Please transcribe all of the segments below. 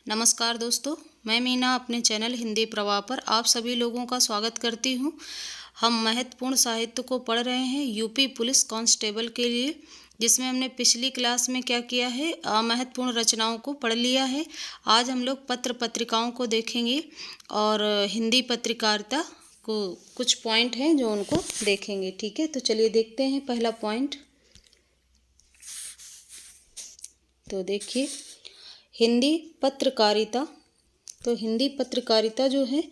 नमस्कार दोस्तों, मैं मीना अपने चैनल हिंदी प्रवाह पर आप सभी लोगों का स्वागत करती हूं। हम महत्वपूर्ण साहित्य को पढ़ रहे हैं यूपी पुलिस कांस्टेबल के लिए, जिसमें हमने पिछली क्लास में क्या किया है, महत्वपूर्ण रचनाओं को पढ़ लिया है। आज हम लोग पत्र पत्रिकाओं को देखेंगे और हिंदी पत्रकारिता को कुछ पॉइंट हैं जो उनको देखेंगे। ठीक है, तो चलिए देखते हैं पहला पॉइंट। तो देखिए, हिंदी पत्रकारिता। तो हिंदी पत्रकारिता जो है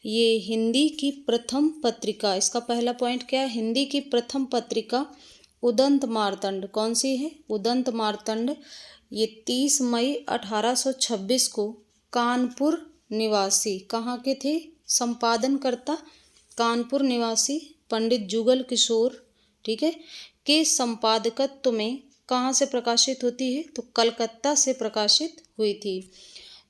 ये हिंदी की प्रथम पत्रिका, इसका पहला पॉइंट क्या है, हिंदी की प्रथम पत्रिका उदंत मार्तंड। कौन सी है? उदंत मार्तंड। ये 30 मई 1826 को कानपुर निवासी, कहाँ के थे संपादनकर्ता? कानपुर निवासी पंडित जुगल किशोर, ठीक है, के संपादकत्व में कहाँ से प्रकाशित होती है? तो कलकत्ता से प्रकाशित हुई थी।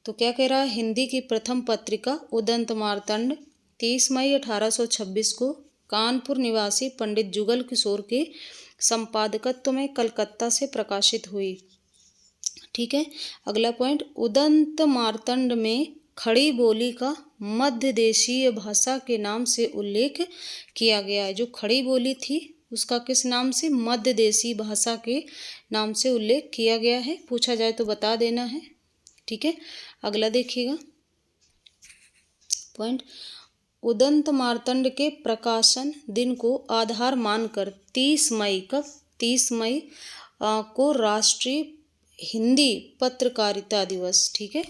तो क्या कह रहा है, हिंदी की प्रथम पत्रिका उदंत मार्तंड 30 मई 1826 को कानपुर निवासी पंडित जुगल किशोर के संपादकत्व में कलकत्ता से प्रकाशित हुई। ठीक है, अगला पॉइंट, उदंत मार्तंड में खड़ी बोली का मध्य देशीय भाषा के नाम से उल्लेख किया गया है। जो खड़ी बोली थी उसका किस नाम से? मध्य देशी भाषा के नाम से उल्लेख किया गया है। पूछा जाए तो बता देना है। ठीक है, अगला देखिएगा पॉइंट, उदंत मार्तंड के प्रकाशन दिन को आधार मानकर 30 मई, कब? 30 मई को राष्ट्रीय हिंदी पत्रकारिता दिवस, ठीक है,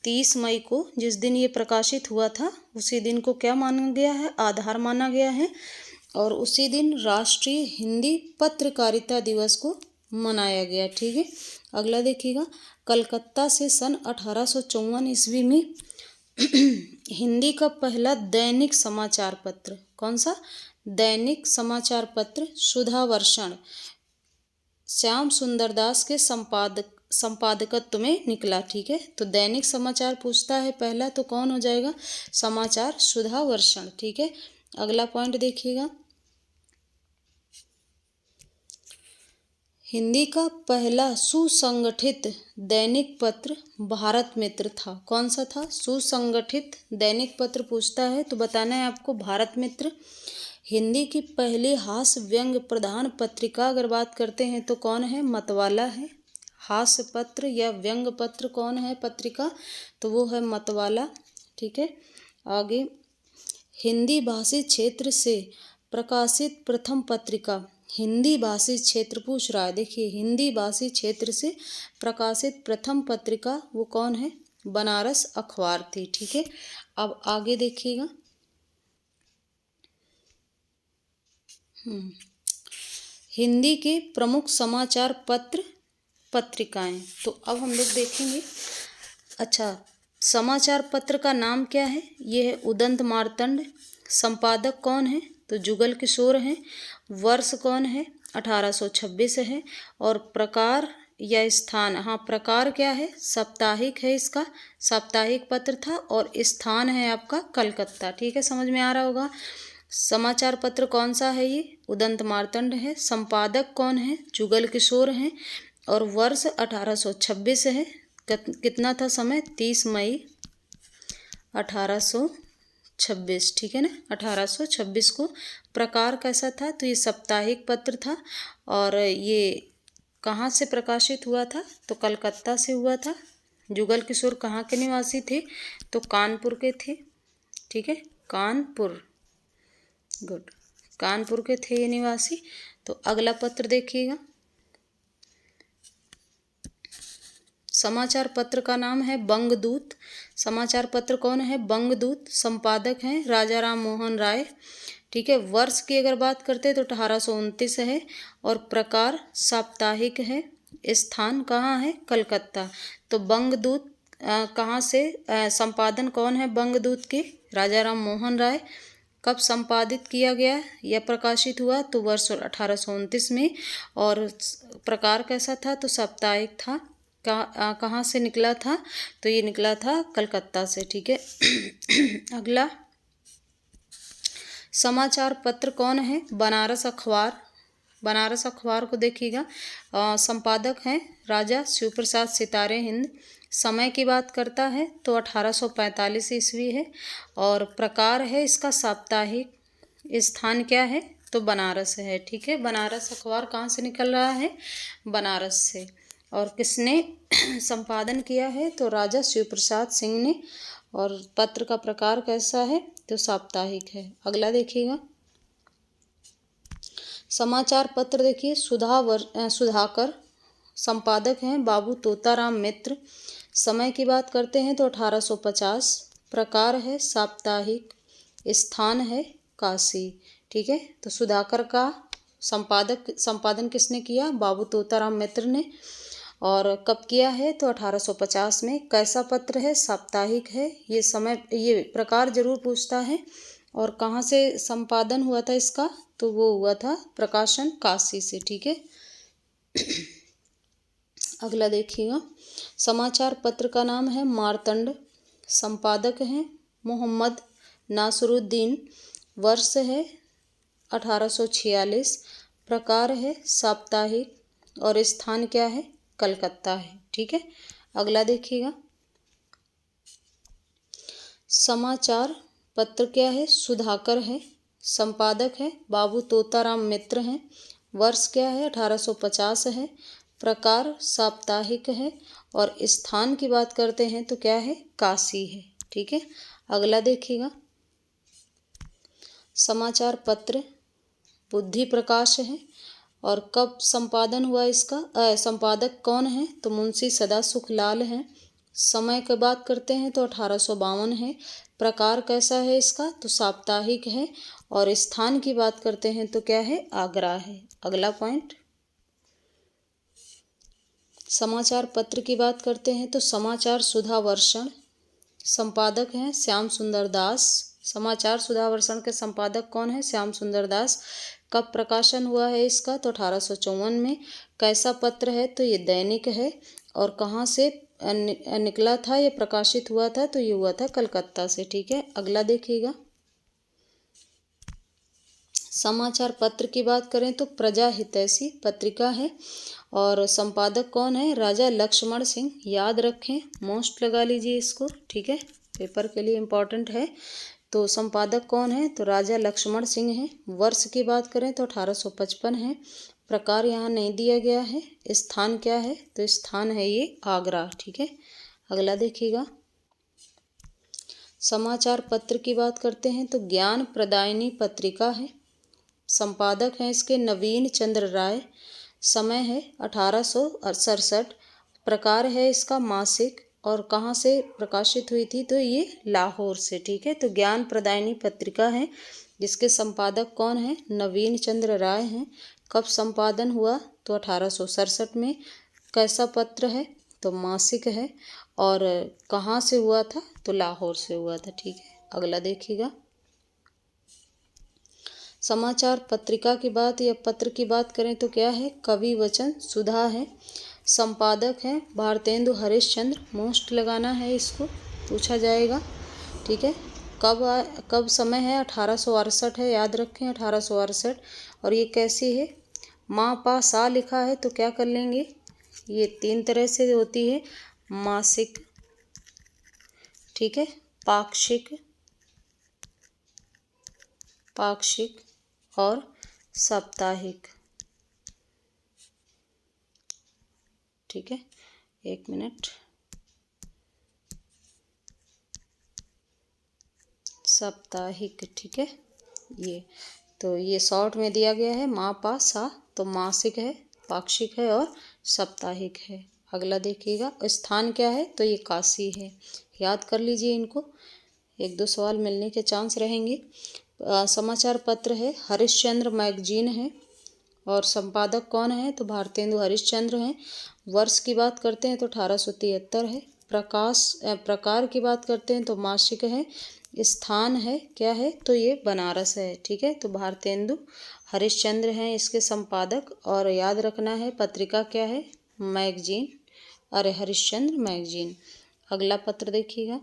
30 मई को जिस दिन ये प्रकाशित हुआ था उसी दिन को क्या माना गया है? आधार माना गया है। और उसी दिन राष्ट्रीय हिंदी पत्रकारिता दिवस को मनाया गया। ठीक है, अगला देखिएगा, कलकत्ता से सन 1854 ईस्वी में हिंदी का पहला दैनिक समाचार पत्र, कौन सा? दैनिक समाचार पत्र सुधावर्षण श्याम सुंदर दास के संपादकत्व में निकला। ठीक है, तो दैनिक समाचार पूछता है पहला तो कौन हो जाएगा? समाचार सुधावर्षण। ठीक है, अगला पॉइंट देखिएगा, हिंदी का पहला सुसंगठित दैनिक पत्र भारत मित्र था। कौन सा था? सुसंगठित दैनिक पत्र पूछता है तो बताना है आपको भारत मित्र। हिंदी की पहली हास्य व्यंग प्रधान पत्रिका अगर बात करते हैं तो कौन है? मतवाला है। हास्य पत्र या व्यंग पत्र कौन है पत्रिका? तो वो है मतवाला। ठीक है, आगे, हिंदी भाषी क्षेत्र से प्रकाशित प्रथम पत्रिका, हिंदी भाषी क्षेत्र पूछ रहा है। देखिए, हिंदी भाषी क्षेत्र से प्रकाशित प्रथम पत्रिका वो कौन है? बनारस अखबार थी। ठीक है, अब आगे देखिएगा, हिंदी के प्रमुख समाचार पत्र पत्रिकाएं। तो अब हम लोग देखेंगे, अच्छा, समाचार पत्र का नाम क्या है? ये है उदंत मार्तंड। संपादक कौन है? तो जुगल किशोर हैं। वर्ष कौन है? 1826 है। और प्रकार या स्थान, हाँ प्रकार क्या है? साप्ताहिक है, इसका साप्ताहिक पत्र था। और स्थान है आपका कलकत्ता। ठीक है, समझ में आ रहा होगा। समाचार पत्र कौन सा है? ये उदंत मार्तंड है। संपादक कौन है? जुगल किशोर हैं। और वर्ष 1826 है। कितना था समय? 30 मई 1826। ठीक है ना, 1826 को। प्रकार कैसा था? तो ये साप्ताहिक पत्र था। और ये कहाँ से प्रकाशित हुआ था? तो कलकत्ता से हुआ था। जुगल किशोर कहाँ के निवासी थे? तो कानपुर के थे। ठीक है, कानपुर, गुड, कानपुर के थे ये निवासी। तो अगला पत्र देखिएगा, समाचार पत्र का नाम है बंगदूत। समाचार पत्र कौन है? बंगदूत। संपादक हैं राजा राम मोहन राय। ठीक है, वर्ष की अगर बात करते हैं तो 1829 है। और प्रकार साप्ताहिक है। स्थान कहाँ है? कलकत्ता। तो बंगदूत कहाँ से, संपादन कौन है बंगदूत के? राजा राम मोहन राय। कब संपादित किया गया या प्रकाशित हुआ? तो वर्ष 1829 में। और प्रकार कैसा था? तो साप्ताहिक था। कहाँ से निकला था? तो ये निकला था कलकत्ता से। ठीक है, अगला, समाचार पत्र कौन है? बनारस अखबार। बनारस अखबार को देखिएगा, संपादक हैं राजा शिव प्रसाद सितारे हिंद। समय की बात करता है तो 1845 ईस्वी है। और प्रकार है इसका साप्ताहिक। स्थान क्या है तो बनारस है। ठीक है, बनारस अखबार कहाँ से निकल रहा है, बनारस से। और किसने संपादन किया है तो राजा शिव प्रसाद सिंह ने। और पत्र का प्रकार कैसा है तो साप्ताहिक है। अगला देखिएगा, समाचार पत्र देखिए सुधाकर, संपादक हैं बाबू तोताराम मित्र। समय की बात करते हैं तो 1850। प्रकार है साप्ताहिक। स्थान है काशी। ठीक है, तो सुधाकर का संपादन किसने किया, बाबू तोताराम मित्र ने। और कब किया है तो 1850 में। कैसा पत्र है, साप्ताहिक है। ये प्रकार जरूर पूछता है। और कहाँ से संपादन हुआ था इसका तो वो हुआ था प्रकाशन काशी से। ठीक है, अगला देखिएगा, समाचार पत्र का नाम है मार्तंड। संपादक हैं मोहम्मद नासरुद्दीन। वर्ष है 1846। प्रकार है साप्ताहिक। और स्थान क्या है, कलकत्ता है। ठीक है, अगला देखिएगा, समाचार पत्र क्या है, सुधाकर है। संपादक है बाबू तोताराम मित्र हैं। वर्ष क्या है 1850 है। प्रकार साप्ताहिक है। और स्थान की बात करते हैं तो क्या है, काशी है। ठीक है, अगला देखिएगा, समाचार पत्र बुद्धि प्रकाश है। और कब संपादन हुआ इसका, संपादक कौन है तो मुंशी सदासुख लाल हैं। समय की बात करते हैं तो 1852 है। प्रकार कैसा है इसका तो साप्ताहिक है। और स्थान की बात करते हैं तो क्या है, आगरा है। अगला पॉइंट, समाचार पत्र की बात करते हैं तो समाचार सुधावर्षण। संपादक हैं श्याम सुंदर दास। समाचार सुधावर्षण के संपादक कौन है, श्याम सुंदर दास। कब प्रकाशन हुआ है इसका तो 1854 में। कैसा पत्र है तो ये दैनिक है। और कहाँ से निकला था, ये प्रकाशित हुआ था तो ये हुआ था कलकत्ता से। ठीक है, अगला देखिएगा, समाचार पत्र की बात करें तो प्रजा हितैषी पत्रिका है। और संपादक कौन है, राजा लक्ष्मण सिंह। याद रखें, मोस्ट लगा लीजिए इसको। ठीक है, पेपर के लिए इम्पोर्टेंट है। तो संपादक कौन है तो राजा लक्ष्मण सिंह है। वर्ष की बात करें तो 1855 है। प्रकार यहाँ नहीं दिया गया है। स्थान क्या है तो स्थान है ये आगरा। ठीक है, अगला देखिएगा, समाचार पत्र की बात करते हैं तो ज्ञान प्रदायिनी पत्रिका है। संपादक हैं इसके नवीन चंद्र राय। समय है 1867। प्रकार है इसका मासिक। और कहाँ से प्रकाशित हुई थी तो ये लाहौर से। ठीक है, तो ज्ञान प्रदायिनी पत्रिका है जिसके संपादक कौन है, नवीन चंद्र राय हैं। कब संपादन हुआ तो 1867 में। कैसा पत्र है तो मासिक है। और कहाँ से हुआ था तो लाहौर से हुआ था। ठीक है, अगला देखिएगा, समाचार पत्रिका की बात या पत्र की बात करें तो क्या है, कवि वचन सुधा है। संपादक हैं भारतेंदु हरिश्चंद्र। मोस्ट लगाना है, इसको पूछा जाएगा। ठीक है, कब समय है 1868 है। याद रखें 1868। और ये कैसी है, माँ पा सा लिखा है तो क्या कर लेंगे, ये 3 तरह से होती है, मासिक। ठीक है, पाक्षिक और साप्ताहिक। ठीक है, 1 मिनट, साप्ताहिक। ठीक है, ये शॉर्ट में दिया गया है, माँ पा सा, तो मासिक है, पाक्षिक है और साप्ताहिक है। अगला देखिएगा, स्थान क्या है तो ये काशी है। याद कर लीजिए इनको, 1-2 सवाल मिलने के चांस रहेंगे। समाचार पत्र है हरिश्चंद्र मैगजीन है। और संपादक कौन है तो भारतेंदु हरिश्चंद्र हैं। वर्ष की बात करते हैं तो 1873 है। प्रकार की बात करते हैं तो मासिक है। स्थान है क्या है तो ये बनारस है। ठीक है, तो भारतेंदु हरिश्चंद्र हैं इसके संपादक। और याद रखना है पत्रिका क्या है, मैगजीन, अरे हरिश्चंद्र मैगजीन। अगला पत्र देखिएगा,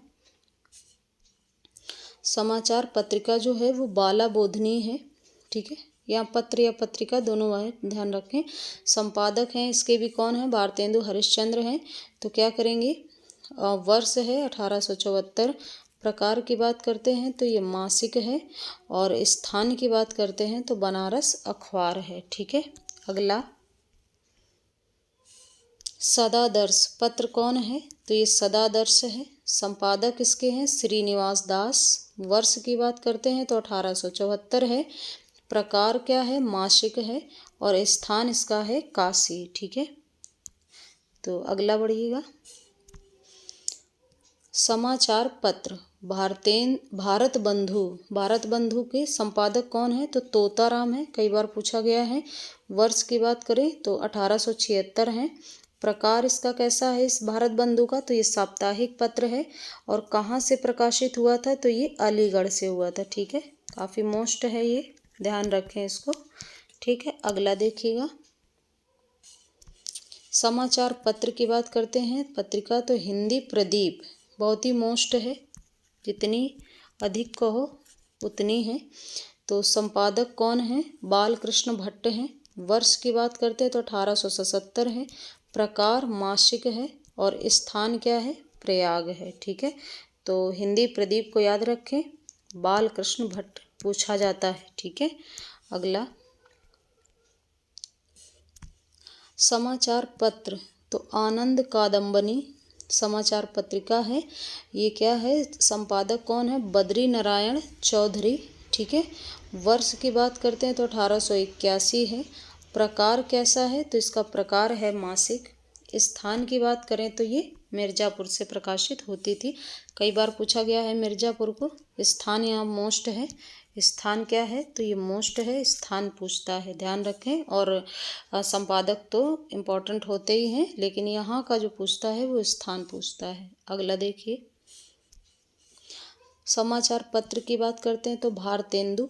समाचार पत्रिका जो है वो बाला बोधनी है। ठीक है, यहाँ पत्र या पत्रिका दोनों है, ध्यान रखें। संपादक हैं इसके भी कौन है, भारतेंदु हरिश्चंद्र हैं। तो क्या करेंगे, वर्ष है 1874। प्रकार की बात करते हैं तो ये मासिक है, और स्थान की बात करते हैं तो बनारस अखबार है। ठीक है, अगला सदादर्श पत्र कौन है? तो ये सदादर्श है। संपादक इसके हैं श्रीनिवास दास। वर्ष की बात करते हैं तो 1874 है। प्रकार क्या है? मासिक है, और स्थान इसका है काशी। ठीक है, तो अगला बढ़िएगा। समाचार पत्र भारत बंधु के संपादक कौन है? तो तोताराम है, कई बार पूछा गया है। वर्ष की बात करें तो 1876 है। प्रकार इसका कैसा है इस भारत बंधु का? तो ये साप्ताहिक पत्र है, और कहाँ से प्रकाशित हुआ था? तो ये अलीगढ़ से हुआ था। ठीक है, काफ़ी मोस्ट है ये, ध्यान रखें इसको। ठीक है, अगला देखिएगा। समाचार पत्र की बात करते हैं, पत्रिका तो हिंदी प्रदीप, बहुत ही मोस्ट है, जितनी अधिक कहो उतनी है। तो संपादक कौन है? बालकृष्ण भट्ट हैं। वर्ष की बात करते हैं तो 1877 है। प्रकार मासिक है, और स्थान क्या है? प्रयाग है। ठीक है, तो हिंदी प्रदीप को याद रखें, बालकृष्ण भट्ट पूछा जाता है। ठीक है, अगला समाचार पत्र तो आनंद कादम्बनी समाचार पत्रिका है। ये क्या है? संपादक कौन है? बद्री नारायण चौधरी। ठीक है, वर्ष की बात करते हैं तो 1881 है। प्रकार कैसा है? तो इसका प्रकार है मासिक। स्थान की बात करें तो ये मिर्ज़ापुर से प्रकाशित होती थी, कई बार पूछा गया है मिर्ज़ापुर को। स्थान यहाँ मोस्ट है, स्थान क्या है? तो ये मोस्ट है, स्थान पूछता है, ध्यान रखें। और संपादक तो इम्पोर्टेंट होते ही हैं, लेकिन यहाँ का जो पूछता है वो स्थान पूछता है। अगला देखिए, समाचार पत्र की बात करते हैं तो भारतेंदु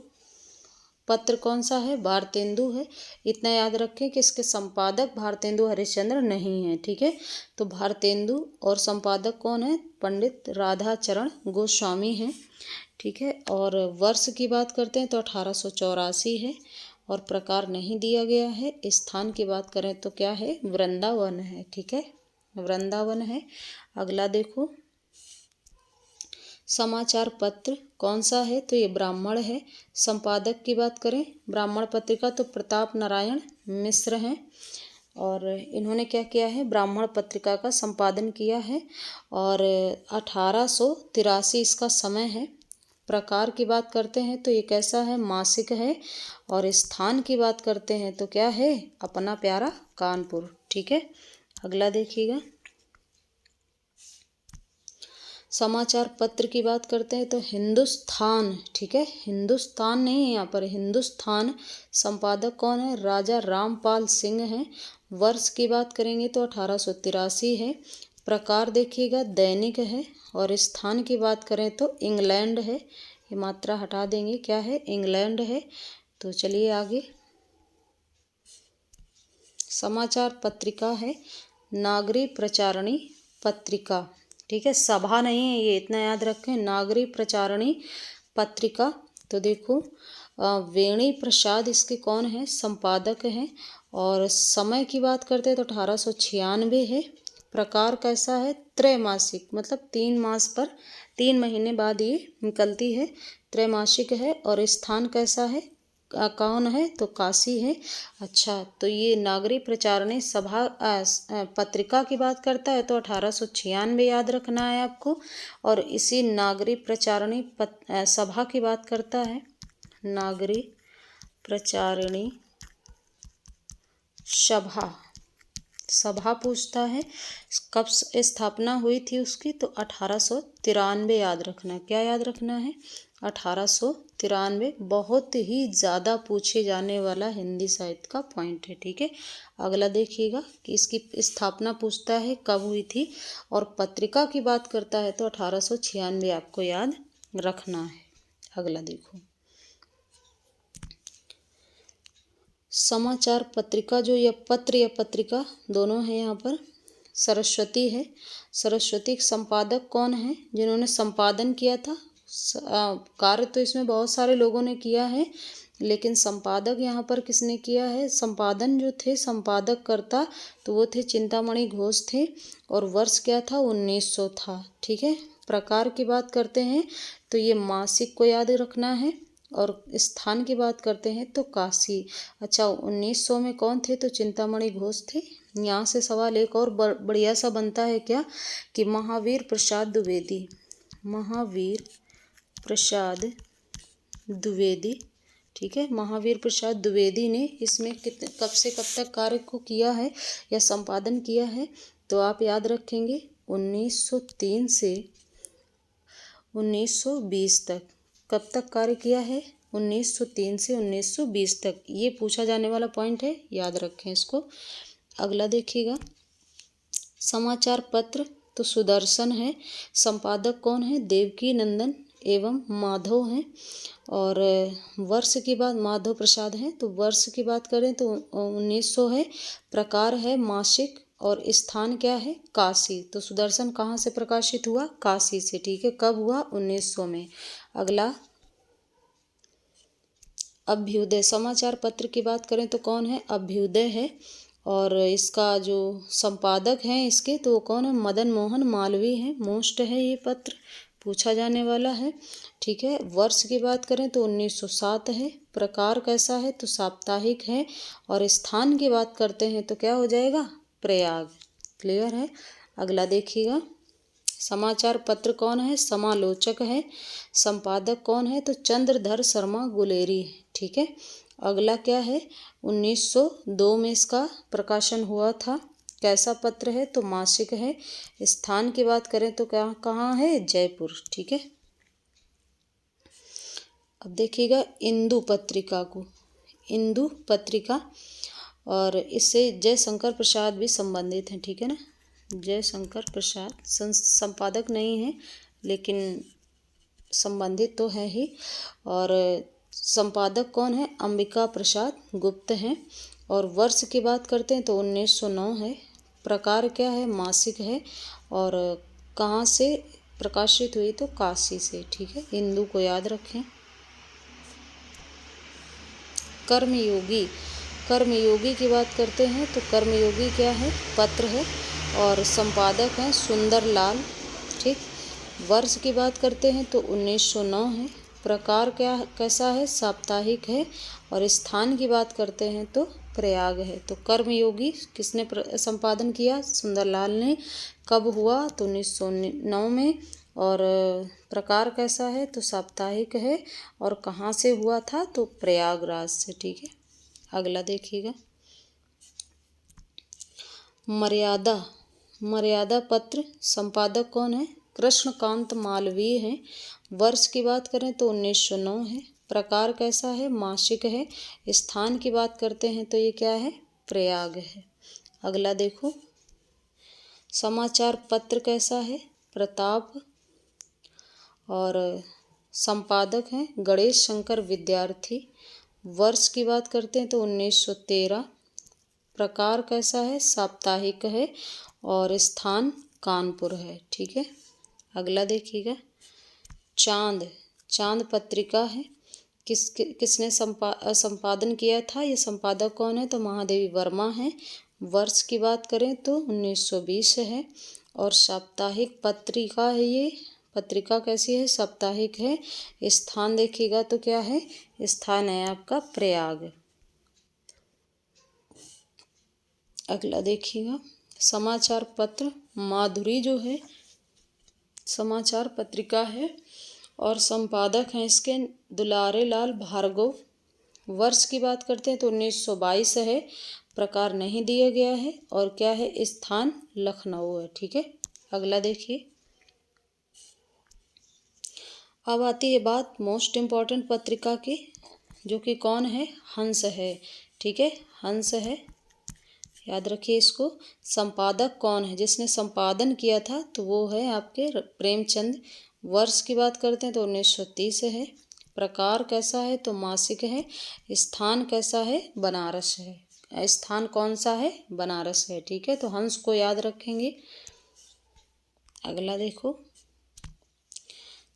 पत्र कौन सा है? भारतेंदु है। इतना याद रखें कि इसके संपादक भारतेंदु हरिश्चंद्र नहीं है। ठीक है, तो भारतेंदु, और संपादक कौन है? पंडित राधाचरण गोस्वामी हैं। ठीक है, और वर्ष की बात करते हैं तो 1884 है, और प्रकार नहीं दिया गया है। स्थान की बात करें तो क्या है? वृंदावन है। ठीक है, वृंदावन है। अगला देखो, समाचार पत्र कौन सा है? तो ये ब्राह्मण है। संपादक की बात करें ब्राह्मण पत्रिका तो प्रताप नारायण मिश्र हैं, और इन्होंने क्या किया है? ब्राह्मण पत्रिका का संपादन किया है, और 1883 इसका समय है। प्रकार की बात करते हैं तो ये कैसा है? मासिक है, और स्थान की बात करते हैं तो क्या है? अपना प्यारा कानपुर। ठीक है, अगला देखिएगा। समाचार पत्र की बात करते हैं तो हिंदुस्तान। ठीक है, हिंदुस्तान नहीं है यहाँ पर, हिंदुस्तान। संपादक कौन है? राजा रामपाल सिंह हैं। वर्ष की बात करेंगे तो 1883 है। प्रकार देखिएगा दैनिक है, और स्थान की बात करें तो इंग्लैंड है। ये मात्रा हटा देंगे, क्या है? इंग्लैंड है। तो चलिए आगे, समाचार पत्रिका है नागरी प्रचारणी पत्रिका। ठीक है, सभा नहीं है ये, इतना याद रखें, नागरी प्रचारणी पत्रिका। तो देखो, वेणी प्रसाद इसके कौन है? संपादक हैं, और समय की बात करते हैं तो 1896 है। प्रकार कैसा है? त्रैमासिक, मतलब 3 मास पर 3 महीने बाद ये निकलती है, त्रैमासिक है। और स्थान कैसा है? कौन है? तो काशी है। अच्छा, तो ये नागरी प्रचारणी सभा पत्रिका की बात करता है तो 1896 याद रखना है आपको। और इसी नागरी प्रचारणी सभा की बात करता है, नागरी प्रचारणी सभा पूछता है। कब स्थापना हुई थी उसकी? तो 1893 याद रखना। क्या याद रखना है? 1893। बहुत ही ज़्यादा पूछे जाने वाला हिंदी साहित्य का पॉइंट है। ठीक है, अगला देखिएगा कि इसकी स्थापना पूछता है कब हुई थी, और पत्रिका की बात करता है तो 1896 आपको याद रखना है। अगला देखो, समाचार पत्रिका जो या पत्रिका दोनों है यहाँ पर, सरस्वती है। सरस्वती के संपादक कौन है? जिन्होंने संपादन किया था, कार्य तो इसमें बहुत सारे लोगों ने किया है, लेकिन संपादक यहाँ पर किसने किया है, संपादन जो थे संपादक करता तो वो थे चिंतामणि घोष थे, और वर्ष क्या था 1900 था। ठीक है, प्रकार की बात करते हैं तो ये मासिक को याद रखना है, और स्थान की बात करते हैं तो काशी। अच्छा, 1900 में कौन थे, तो चिंतामणि घोष थे। यहाँ से सवाल एक और बढ़िया सा बनता है क्या, कि महावीर प्रसाद द्विवेदी, महावीर प्रसाद द्विवेदी, ठीक है, महावीर प्रसाद द्विवेदी ने इसमें कब से कब तक कार्य को किया है या संपादन किया है, तो आप याद रखेंगे 1903 से 1920 तक। कब तक कार्य किया है, 1903 से 1920 तक। ये पूछा जाने वाला पॉइंट है, याद रखें इसको। अगला देखिएगा, समाचार पत्र तो सुदर्शन है, संपादक कौन है, देवकी नंदन एवं माधव हैं, और वर्ष की बात माधव प्रसाद हैं। तो वर्ष की बात करें तो 1900 है, प्रकार है मासिक, और स्थान क्या है, काशी। तो सुदर्शन कहाँ से प्रकाशित हुआ, काशी से। ठीक है, कब हुआ, 1900 में। अगला, अभ्युदय, समाचार पत्र की बात करें तो कौन है, अभ्युदय है, और इसका जो संपादक हैं इसके तो वो कौन है, मदन मोहन मालवीय हैं। मोस्ट है ये पत्र, पूछा जाने वाला है। ठीक है, वर्ष की बात करें तो 1907 है, प्रकार कैसा है, तो साप्ताहिक है, और स्थान की बात करते हैं तो क्या हो जाएगा, प्रयाग। क्लियर है। अगला देखिएगा, समाचार पत्र कौन है, समालोचक है, संपादक कौन है, तो चंद्रधर शर्मा गुलेरी। ठीक है, अगला क्या है, 1902 में इसका प्रकाशन हुआ था। कैसा पत्र है, तो मासिक है। स्थान की बात करें तो क्या कहाँ है, जयपुर। ठीक है, अब देखिएगा इंदु पत्रिका को, इंदु पत्रिका, और इससे जयशंकर प्रसाद भी संबंधित हैं। ठीक है ना, जयशंकर प्रसाद संपादक नहीं है लेकिन संबंधित तो है ही, और संपादक कौन है, अंबिका प्रसाद गुप्त हैं, और वर्ष की बात करते हैं तो 1909 है, प्रकार क्या है, मासिक है, और कहाँ से प्रकाशित हुई, तो काशी से। ठीक है, इंदु को याद रखें। कर्मयोगी, कर्मयोगी की बात करते हैं तो कर्मयोगी क्या है, पत्र है, और संपादक हैं सुंदर लाल। ठीक, वर्ष की बात करते हैं तो 1909 है, प्रकार क्या कैसा है, साप्ताहिक है, और स्थान की बात करते हैं तो प्रयाग है। तो कर्मयोगी किसने संपादन किया, सुंदरलाल ने। कब हुआ, तो 1909 में, और प्रकार कैसा है, तो साप्ताहिक है, और कहाँ से हुआ था, तो प्रयागराज से। ठीक है, अगला देखिएगा, मर्यादा, मर्यादा पत्र, संपादक कौन है, कृष्णकांत मालवीय हैं। वर्ष की बात करें तो 1909 है, प्रकार कैसा है, मासिक है, स्थान की बात करते हैं तो ये क्या है, प्रयाग है। अगला देखो, समाचार पत्र कैसा है, प्रताप, और संपादक हैं गणेश शंकर विद्यार्थी। वर्ष की बात करते हैं तो 1913, प्रकार कैसा है, साप्ताहिक है, और स्थान कानपुर है। ठीक है, अगला देखिएगा, चांद, चांद पत्रिका है, किसने संपादन किया था, ये संपादक कौन है, तो महादेवी वर्मा है। वर्ष की बात करें तो 1920 है, और साप्ताहिक पत्रिका है ये। पत्रिका कैसी है, साप्ताहिक है। स्थान देखिएगा तो क्या है, स्थान है आपका प्रयाग। अगला देखिएगा, समाचार पत्र माधुरी जो है समाचार पत्रिका है, और संपादक हैं इसके दुलारे लाल भार्गव। वर्ष की बात करते हैं तो 1922 है, प्रकार नहीं दिया गया है, और क्या है, स्थान लखनऊ है। ठीक है, अगला देखिए, अब आती है बात मोस्ट इम्पॉर्टेंट पत्रिका की, जो कि कौन है, हंस है। ठीक है, हंस है, याद रखिए इसको। संपादक कौन है, जिसने संपादन किया था, तो वो है आपके प्रेमचंद। वर्ष की बात करते हैं तो 1930 है, प्रकार कैसा है, तो मासिक है, स्थान कैसा है, बनारस है। स्थान कौन सा है, बनारस है। ठीक है, तो हंस को याद रखेंगे। अगला देखो,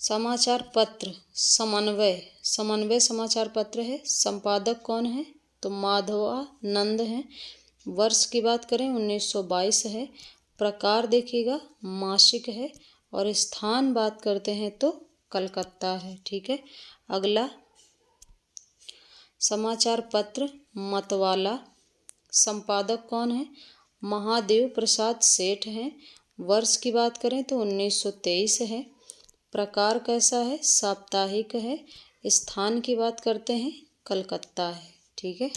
समाचार पत्र समन्वय, समन्वय समाचार पत्र है। संपादक कौन है? तो माधवानंद हैं। वर्ष की बात करें 1922 है। प्रकार देखिएगा मासिक है। और स्थान बात करते हैं तो कलकत्ता है। ठीक है। अगला समाचार पत्र मतवाला, संपादक कौन है? महादेव प्रसाद सेठ हैं। वर्ष की बात करें तो 1923 है। प्रकार कैसा है? साप्ताहिक है। स्थान की बात करते हैं कलकत्ता है। ठीक है।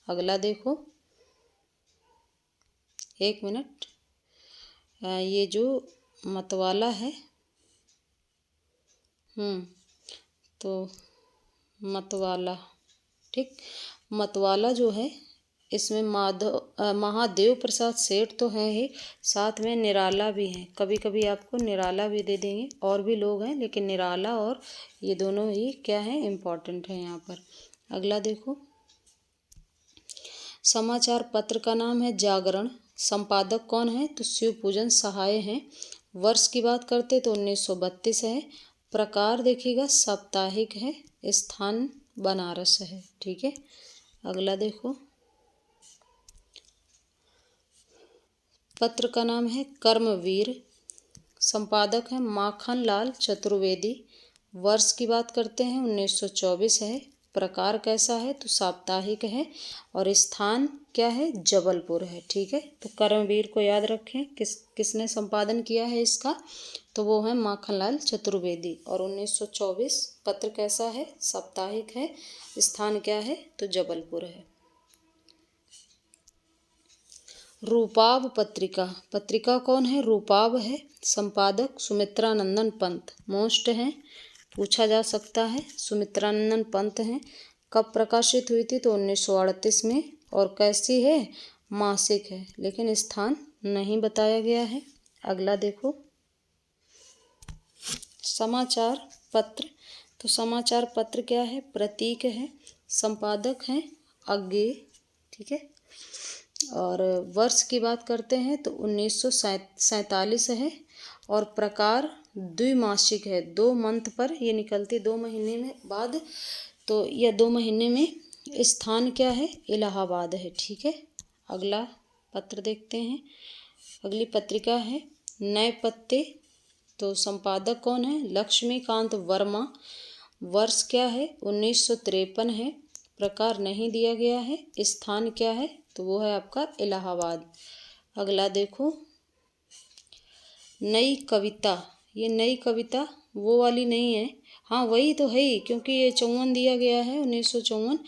अगला देखो, एक मिनट, ये जो मतवाला है, तो मतवाला, ठीक, मतवाला जो है इसमें महादेव प्रसाद सेठ तो हैं ही, साथ में निराला भी हैं। कभी कभी आपको निराला भी दे देंगे, और भी लोग हैं, लेकिन निराला और ये दोनों ही क्या हैं, इम्पॉर्टेंट हैं यहाँ पर। अगला देखो, समाचार पत्र का नाम है जागरण। संपादक कौन है? तो शिवपूजन सहाय हैं। वर्ष की बात करते तो 1932 है। प्रकार देखिएगा साप्ताहिक है। स्थान बनारस है। ठीक है। अगला देखो, पत्र का नाम है कर्मवीर। संपादक है माखन लाल चतुर्वेदी। वर्ष की बात करते हैं 1924 है। प्रकार कैसा है? तो साप्ताहिक है। और स्थान क्या है? जबलपुर है। ठीक है। तो कर्मवीर को याद रखें। किसने संपादन किया है इसका? तो वो है माखनलाल चतुर्वेदी। और 1924। पत्र कैसा है? साप्ताहिक है। स्थान क्या है? तो जबलपुर है। रूपाब पत्रिका, पत्रिका कौन है? रूपाब है। संपादक सुमित्रानंदन पंत, मोस्ट हैं, पूछा जा सकता है। सुमित्रानंदन पंत हैं। कब प्रकाशित हुई थी? तो 1938 में। और कैसी है? मासिक है, लेकिन स्थान नहीं बताया गया है। अगला देखो, समाचार पत्र। तो समाचार पत्र क्या है? प्रतीक है। संपादक हैं अज्ञे। ठीक है। और वर्ष की बात करते हैं तो 1947 है। और प्रकार द्विमासिक है। 2 मंथ पर ये निकलती, 2 महीने में बाद, तो यह 2 महीने में। स्थान क्या है? इलाहाबाद है। ठीक है। अगला पत्र देखते हैं। अगली पत्रिका है नए पत्ते। तो संपादक कौन है? लक्ष्मीकांत वर्मा। वर्ष क्या है? 1953 है। प्रकार नहीं दिया गया है। स्थान क्या है? तो वो है आपका इलाहाबाद। अगला देखो, नई कविता। ये नई कविता वो वाली नहीं है, हाँ वही तो है ही, क्योंकि ये 54 दिया गया है, 1954।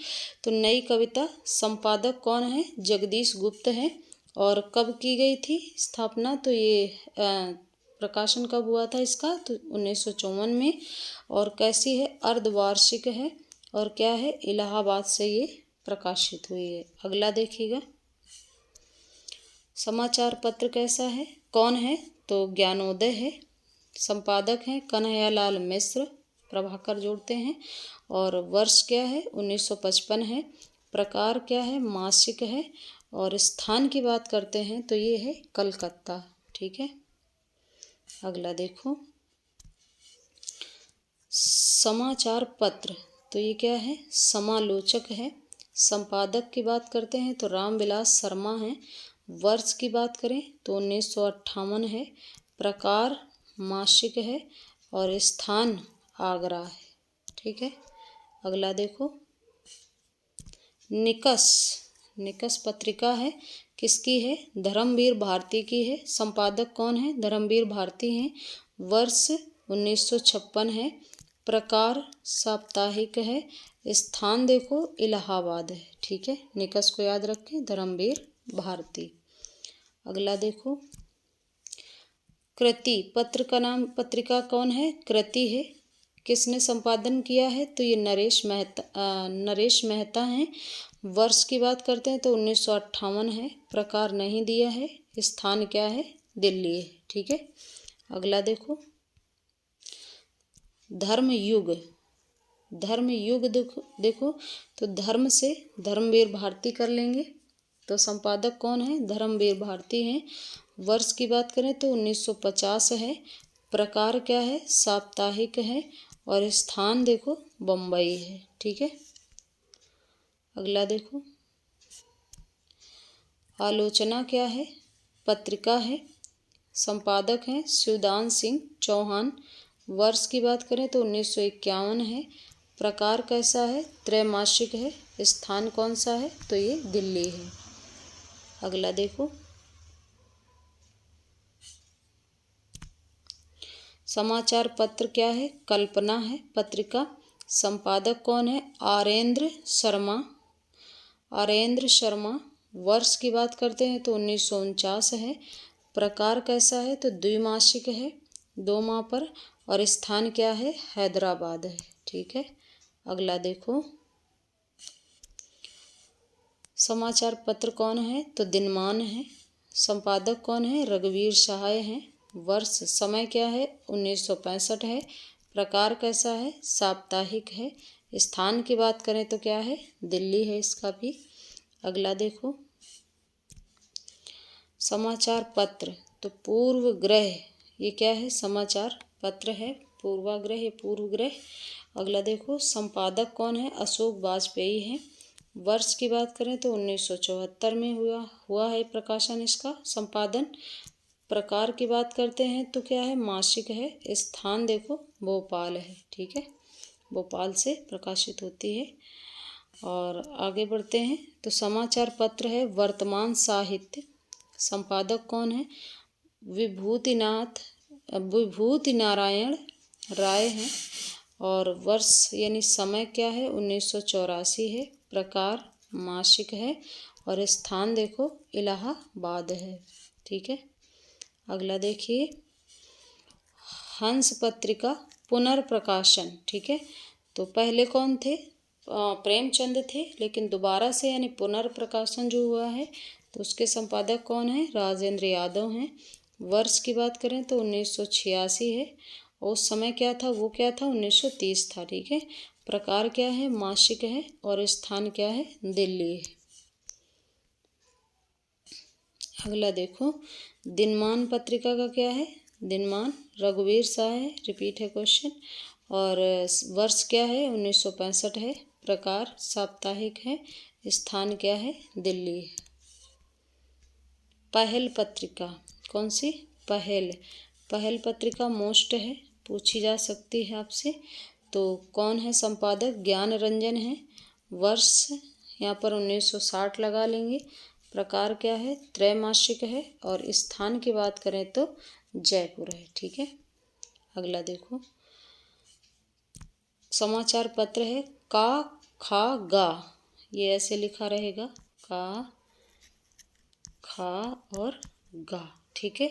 तो नई कविता, संपादक कौन है? जगदीश गुप्त है। और कब की गई थी स्थापना? तो ये प्रकाशन कब हुआ था इसका? तो 1954 में। और कैसी है? अर्धवार्षिक है। और क्या है? इलाहाबाद से ये प्रकाशित हुई है। अगला देखिएगा, समाचार पत्र कैसा है, कौन है? तो ज्ञानोदय है। संपादक हैं कन्हैयालाल मिश्र, प्रभाकर जोड़ते हैं। और वर्ष क्या है? 1955 है। प्रकार क्या है? मासिक है। और स्थान की बात करते हैं तो ये है कलकत्ता। ठीक है। अगला देखो, समाचार पत्र। तो ये क्या है? समालोचक है। संपादक की बात करते हैं तो रामविलास शर्मा हैं। वर्ष की बात करें तो 1958 है। प्रकार मासिक है। और स्थान आगरा है। ठीक है। अगला देखो, निकस। निकस पत्रिका है, किसकी है? धर्मवीर भारती की है। संपादक कौन है? धर्मवीर भारती हैं। वर्ष 1956 है। प्रकार साप्ताहिक है। स्थान देखो इलाहाबाद है। ठीक है। निकस को याद रखें, धर्मवीर भारती। अगला देखो, कृति। पत्र का नाम, पत्रिका कौन है? कृति है। किसने संपादन किया है? तो ये नरेश मेहता हैं। वर्ष की बात करते हैं तो 1958 है। प्रकार नहीं दिया है। स्थान क्या है? दिल्ली है। ठीक है। अगला देखो, धर्मयुग। धर्मयुग देखो तो धर्म से धर्मवीर भारती कर लेंगे। तो संपादक कौन है? धर्मवीर भारती हैं। वर्ष की बात करें तो 1950 है। प्रकार क्या है, साप्ताहिक है, और स्थान देखो बम्बई है। ठीक है, अगला देखो, आलोचना क्या है, पत्रिका है, संपादक हैं शिवदान सिंह चौहान, वर्ष की बात करें तो 1951 है, प्रकार कैसा है, त्रैमासिक है, स्थान कौन सा है, तो ये दिल्ली है। अगला देखो, समाचार पत्र क्या है, कल्पना है पत्रिका, संपादक कौन है, आरेंद्र शर्मा, वर्ष की बात करते हैं तो 1949 है, प्रकार कैसा है, तो द्विमासिक है, 2 माह पर, और स्थान क्या है, हैदराबाद है। ठीक है, अगला देखो, समाचार पत्र कौन है, तो दिनमान है, संपादक कौन है, रघुवीर सहाय हैं, वर्ष समय क्या है, 1965 है, प्रकार कैसा है, साप्ताहिक है, स्थान की बात करें तो क्या है, दिल्ली है इसका भी। अगला देखो, समाचार पत्र तो पूर्व ग्रह, ये क्या है, समाचार पत्र है, पूर्वाग्रह या पूर्व ग्रह। अगला देखो, संपादक कौन है, अशोक वाजपेयी हैं, वर्ष की बात करें तो 1974 में हुआ है प्रकाशन इसका, संपादन। प्रकार की बात करते हैं तो क्या है, मासिक है, स्थान देखो भोपाल है। ठीक है, भोपाल से प्रकाशित होती है। और आगे बढ़ते हैं, तो समाचार पत्र है वर्तमान साहित्य, संपादक कौन है, विभूति नारायण राय हैं, और वर्ष यानी समय क्या है, 1984 है, प्रकार मासिक है, और स्थान देखो इलाहाबाद है। ठीक है, अगला देखिए, हंस पत्रिका पुनर्प्रकाशन। ठीक है, तो पहले कौन थे, प्रेमचंद थे, लेकिन दोबारा से यानी पुनर्प्रकाशन जो हुआ है तो उसके संपादक कौन है, राजेंद्र यादव हैं, वर्ष की बात करें तो 1986 है, और उस समय क्या था, वो क्या था, 1930 था। ठीक है, प्रकार क्या है, मासिक है, और स्थान क्या है, दिल्ली है। अगला देखो, दिनमान पत्रिका का क्या है, दिनमान रघुवीर शाह है, रिपीट है क्वेश्चन, और वर्ष क्या है, 1965 है, प्रकार साप्ताहिक है, स्थान क्या है, दिल्ली है। पहल पत्रिका, कौन सी, पहल पत्रिका मोस्ट है, पूछी जा सकती है आपसे, तो कौन है संपादक, ज्ञान रंजन है, वर्ष यहाँ पर 1960 लगा लेंगे, प्रकार क्या है, त्रैमासिक है, और स्थान की बात करें तो जयपुर है। ठीक है, अगला देखो, समाचार पत्र है का खा गा, ये ऐसे लिखा रहेगा, का खा और गा। ठीक है,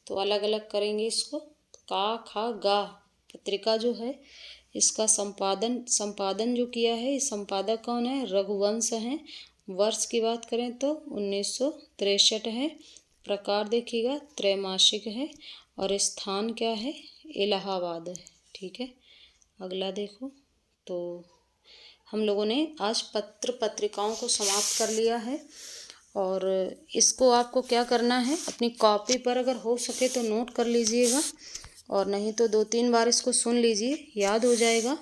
तो अलग अलग करेंगे इसको, का खा गा पत्रिका जो है इसका संपादन जो किया है, इस संपादक कौन है, रघुवंश हैं, वर्ष की बात करें तो 1963 है, प्रकार देखिएगा त्रैमासिक है, और स्थान क्या है, इलाहाबाद है। ठीक है, अगला देखो, तो हम लोगों ने आज पत्रिकाओं को समाप्त कर लिया है, और इसको आपको क्या करना है, अपनी कॉपी पर अगर हो सके तो नोट कर लीजिएगा, और नहीं तो 2-3 बार इसको सुन लीजिए, याद हो जाएगा।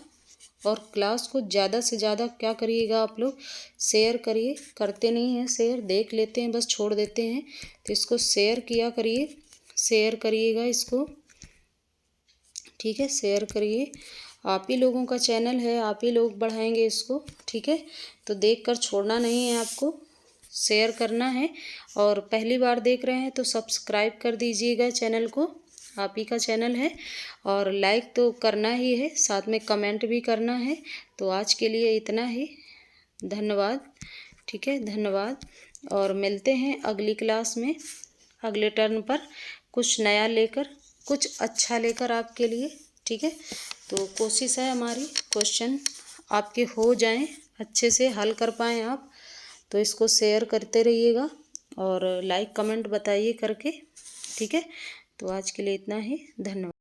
और क्लास को ज़्यादा से ज़्यादा क्या करिएगा, आप लोग शेयर करिए, करते नहीं हैं शेयर, देख लेते हैं बस छोड़ देते हैं, तो इसको शेयर किया करिए, शेयर करिएगा इसको। ठीक है, शेयर करिए, आप ही लोगों का चैनल है, आप ही लोग बढ़ाएंगे इसको। ठीक है, तो देखकर छोड़ना नहीं है, आपको शेयर करना है, और पहली बार देख रहे हैं तो सब्सक्राइब कर दीजिएगा चैनल को, आप ही का चैनल है, और लाइक तो करना ही है, साथ में कमेंट भी करना है। तो आज के लिए इतना ही, धन्यवाद। ठीक है, धन्यवाद, और मिलते हैं अगली क्लास में, अगले टर्न पर कुछ नया लेकर, कुछ अच्छा लेकर आपके लिए। ठीक है, तो कोशिश है हमारी क्वेश्चन आपके हो जाएं, अच्छे से हल कर पाएँ आप, तो इसको शेयर करते रहिएगा, और लाइक कमेंट बताइए करके। ठीक है, तो आज के लिए इतना ही, धन्यवाद।